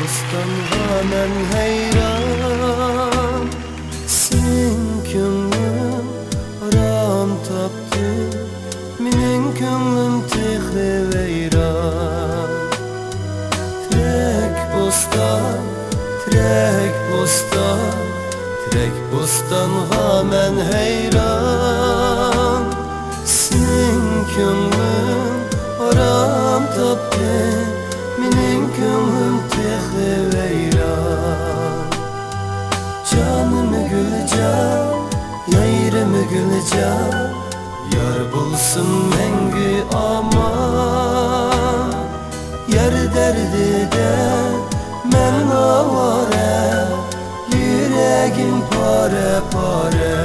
bostanğa men heyran. Senin könglim aram taptı, menin könglim tehli veyran. Tirek bostanğa men heyran. Senin könglim aram taptı, menin könglim tehli veyran. Canımı gülcan, yayrımı gülcan, yar bulsun mengi aman. Yar derdide men avare, yüreğim pare pare.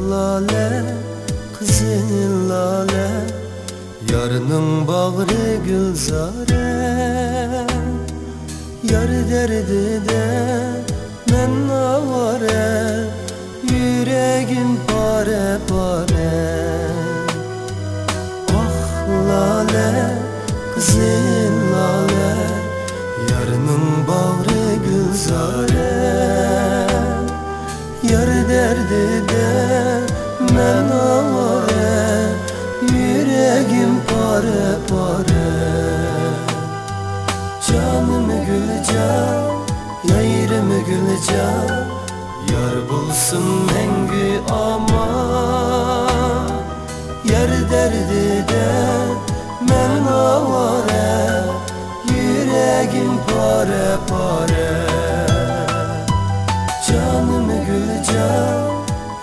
Lale, kızıl lale, yarının bağrı gülzare. Yar derdide men avare, yüreğim pare pare. Ah lale, kızıl lale, yarının bağrı gülzare. Yar derdide men avare, yüreğim pare pare. Canımı gülcan, yayrımı gülcan, yar bulsun mengi aman. Yar derdide men avare, yüreğim pare pare. Canımı gülcan,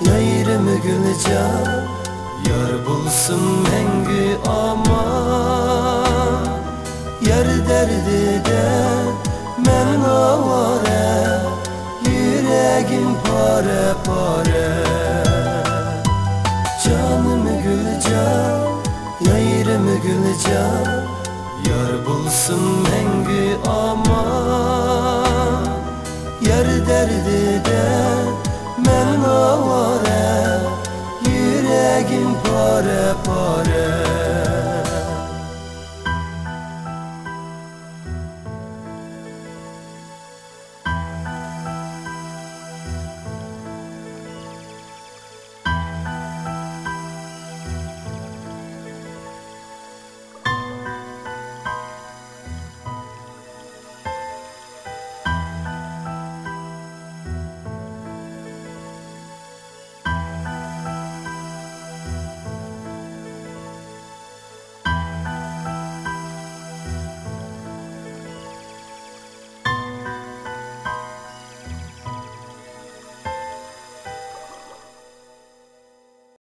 yayrımı gülcan, yar bulsun mengi aman. Yar derdide men avare, yüreğim pare pare. Canımı gülcan, yayrımı gülcan, yar bulsun mengi aman. Yar derdide men avare, yüreğim pare